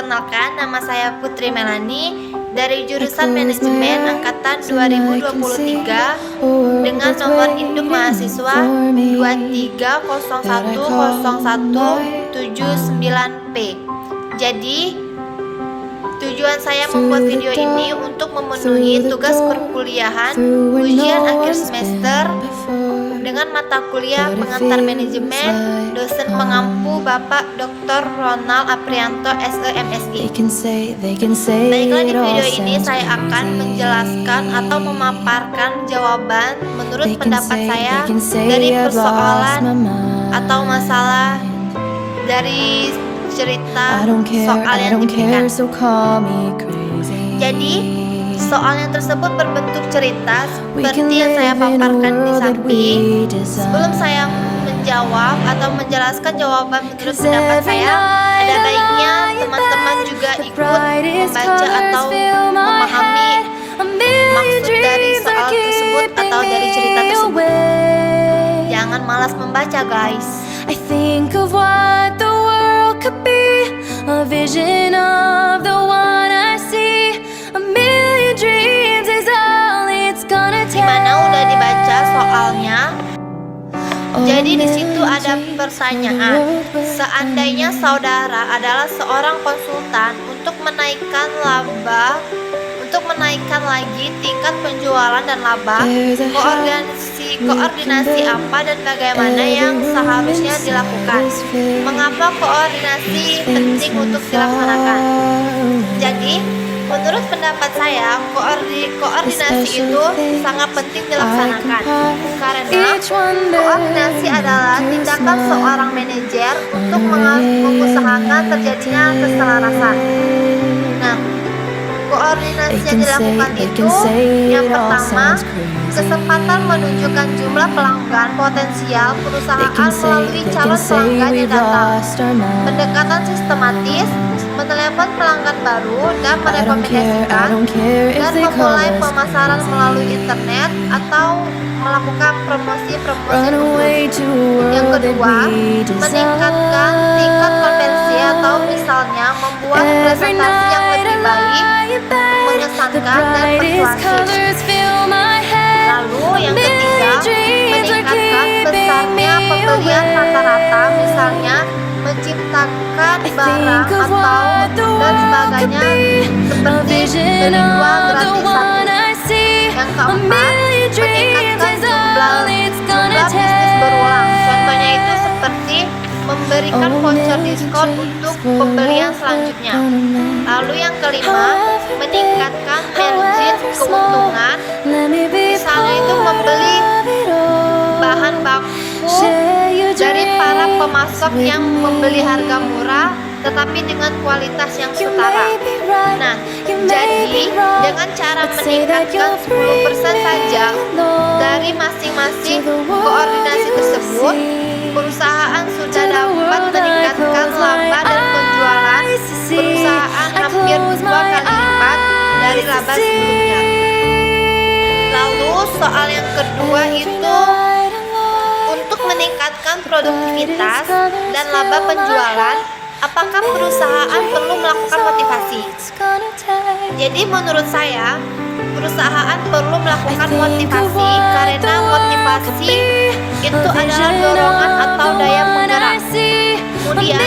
Perkenalkan, nama saya Putri Melani dari jurusan Manajemen Angkatan 2023 dengan nomor induk mahasiswa 23010179P. Jadi, tujuan saya membuat video ini untuk memenuhi tugas perkuliahan ujian akhir semester dengan mata kuliah pengantar manajemen, dosen pengampu Bapak Dr. Ronald Aprianto SEMSI. Baiklah, di video ini saya akan menjelaskan atau memaparkan jawaban menurut pendapat saya dari persoalan atau masalah dari cerita soal yang diberikan. Jadi, soal yang tersebut berbentuk cerita seperti yang saya paparkan di samping. Sebelum saya menjawab atau menjelaskan jawaban menurut pendapat saya, ada baiknya teman-teman juga ikut membaca atau memahami maksud dari soal tersebut atau dari cerita tersebut. Jangan malas membaca, guys. I think of what the world could be, a vision of the one I see. A million dreams is all it's gonna take. Gimana, udah dibaca soalnya? Jadi di situ ada pertanyaan. Seandainya saudara adalah seorang konsultan untuk menaikkan lagi tingkat penjualan dan laba, koordinasi apa dan bagaimana yang seharusnya dilakukan? Mengapa koordinasi penting untuk dilaksanakan? Jadi, menurut pendapat saya, koordinasi itu sangat penting dilaksanakan karena koordinasi adalah tindakan seorang manajer untuk mengusahakan terjadinya keselarasan. Nah, koordinasi yang dilakukan itu yang pertama, kesempatan menunjukkan jumlah pelanggan potensial perusahaan melalui calon pelanggan yang datang, pendekatan sistematis, menelepon pelanggan baru dan merekomendasikan, dan memulai pemasaran melalui internet atau melakukan promosi-promosi khusus. Yang kedua, meningkatkan tingkat konversi atau misalnya membuat presentasi yang lebih baik, mengesankan dan persuasif. Lalu yang ketiga, meningkatkan besarnya pembelian rata-rata, misalnya menciptakan barang atau dan sebagainya seperti beli dua gratis satu. Yang keempat, meningkatkan jumlah bisnis berulang. Contohnya itu seperti memberikan voucher diskon untuk pembelian selanjutnya. Lalu yang kelima, meningkatkan margin keuntungan. Misalnya itu membeli bahan baku dari para pemasok yang membeli harga murah tetapi dengan kualitas yang setara. Nah, jadi dengan cara meningkatkan 10% saja dari masing-masing koordinasi tersebut, perusahaan sudah dapat meningkatkan laba dan penjualan perusahaan hampir 2 kali lipat dari laba sebelumnya. Lalu soal yang kedua itu untuk meningkatkan produktivitas dan laba penjualan, apakah perusahaan perlu melakukan motivasi? Jadi menurut saya, perusahaan perlu melakukan motivasi karena motivasi itu adalah dorongan atau daya penggerak. Kemudian,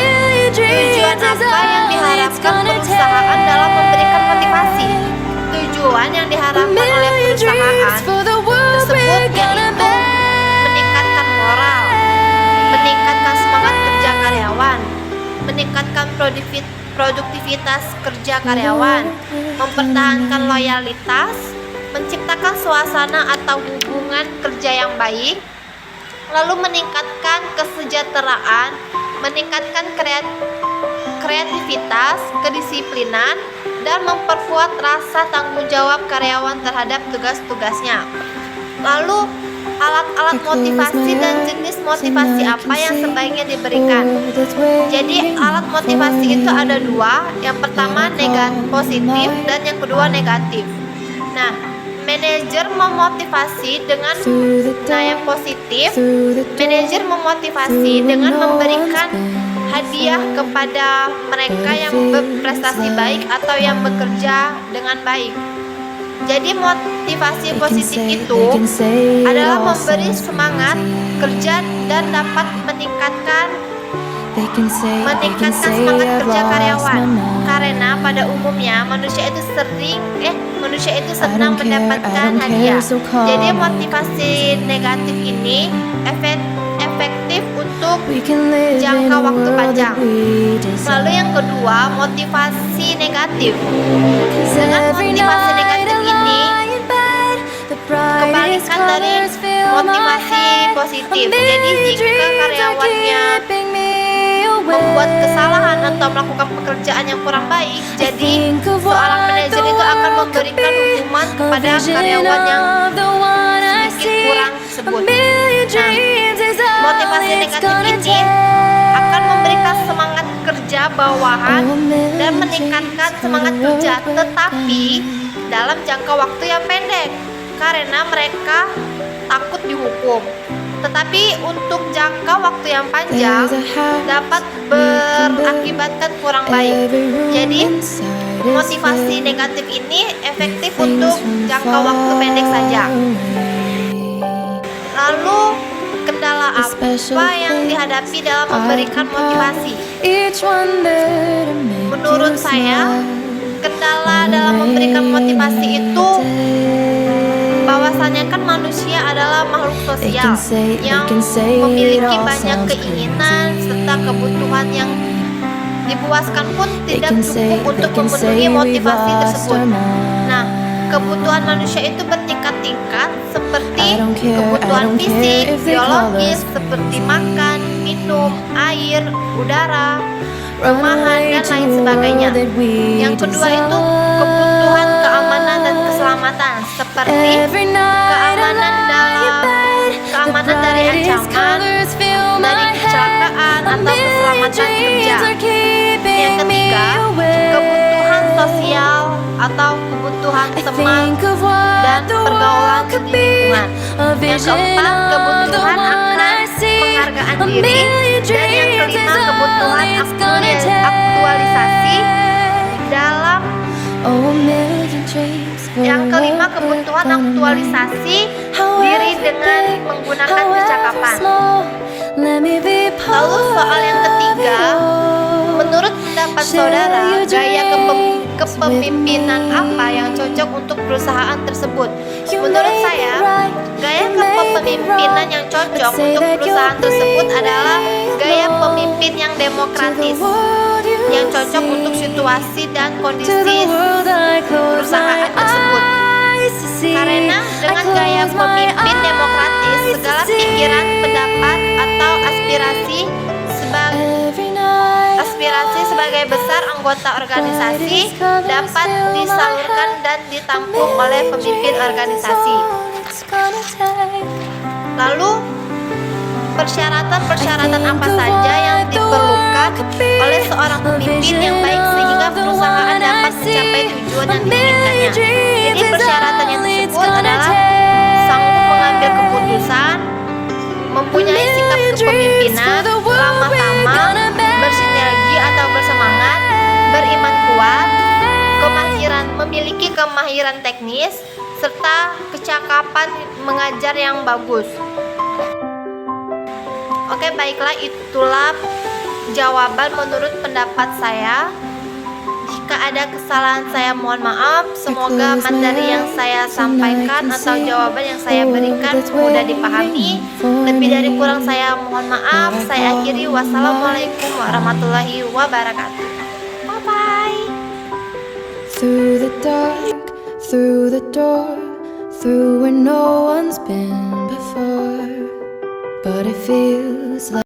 tujuan apa yang diharapkan perusahaan dalam memberikan motivasi? Tujuan yang diharapkan oleh perusahaan tersebut yaitu meningkatkan moral, meningkatkan semangat kerja karyawan, meningkatkan produktivitas kerja karyawan, mempertahankan loyalitas, menciptakan suasana atau hubungan kerja yang baik, lalu meningkatkan kesejahteraan, meningkatkan kreativitas, kedisiplinan, dan memperkuat rasa tanggung jawab karyawan terhadap tugas-tugasnya. Lalu, alat-alat motivasi dan jenis motivasi apa yang sebaiknya diberikan? Jadi, alat motivasi itu ada dua. Yang pertama positif dan yang kedua negatif. Nah, manajer memotivasi dengan yang positif. Manajer memotivasi dengan memberikan hadiah kepada mereka yang berprestasi baik atau yang bekerja dengan baik. Jadi motivasi positif itu adalah memberi semangat kerja dan dapat meningkatkan semangat kerja karyawan. Karena pada umumnya manusia itu senang mendapatkan hadiah. Jadi motivasi negatif ini efektif untuk jangka waktu panjang. Lalu yang kedua, motivasi negatif. Dengan motivasi negatif ini kebalikan dari motivasi positif. Jadi jika karyawannya membuat kesalahan atau melakukan pekerjaan yang kurang baik, jadi seorang manajer itu akan memberikan hukuman kepada karyawan yang sedikit kurang tersebut. Nah, motivasi negatif ini akan memberikan semangat kerja bawahan dan meningkatkan semangat kerja, tetapi dalam jangka waktu yang pendek karena mereka takut dihukum. Tetapi untuk jangka waktu yang panjang dapat berakibatkan kurang baik. Jadi motivasi negatif ini efektif untuk jangka waktu pendek saja. Lalu kendala apa yang dihadapi dalam memberikan motivasi? Menurut saya, kendala dalam memberikan motivasi itu bahwasanya kan manusia adalah makhluk sosial yang memiliki banyak keinginan serta kebutuhan yang dipuaskan pun tidak cukup untuk memenuhi motivasi tersebut. Nah, kebutuhan manusia itu bertingkat-tingkat seperti kebutuhan fisik, biologis seperti makan, minum, air, udara, rumahan, dan lain sebagainya. Yang kedua itu kebutuhan keamanan dan keselamatan seperti keamanan dari ancaman, dari kecelakaan atau keselamatan kerja. Yang ketiga, kebutuhan sosial atau kebutuhan teman dan pergaulan di lingkungan. Yang keempat, kebutuhan akan penghargaan diri. Dan yang kelima, kebutuhan aktualisasi dalam diri dengan menggunakan percakapan. Lalu soal yang ketiga, menurut pendapat saudara, gaya kepemimpinan apa yang cocok untuk perusahaan tersebut? Menurut saya, gaya kepemimpinan yang cocok untuk perusahaan tersebut adalah gaya pemimpin yang demokratis, yang cocok untuk situasi dan kondisi perusahaan tersebut. Karena dengan gaya pemimpin demokratis, segala pikiran, pendapat, atau aspirasi sebagai besar anggota organisasi dapat disalurkan dan ditampung oleh pemimpin organisasi. Lalu, persyaratan apa saja yang diperlukan oleh seorang pemimpin yang baik sehingga perusahaan dapat mencapai tujuan yang diinginkannya? Jadi persyaratannya tersebut adalah sanggup mengambil keputusan, mempunyai sikap kepemimpinan, ramah tamah, bersinergi atau bersemangat, beriman kuat, memiliki kemahiran teknis, serta kecakapan mengajar yang bagus. Oke, baiklah, itulah jawaban menurut pendapat saya. Jika ada kesalahan saya mohon maaf. Semoga materi yang saya sampaikan atau jawaban yang saya berikan mudah dipahami. Lebih dari kurang saya mohon maaf. Saya akhiri. Wassalamualaikum warahmatullahi wabarakatuh. Bye bye. Through the dark, through the door, through where no one's been before, but it feels like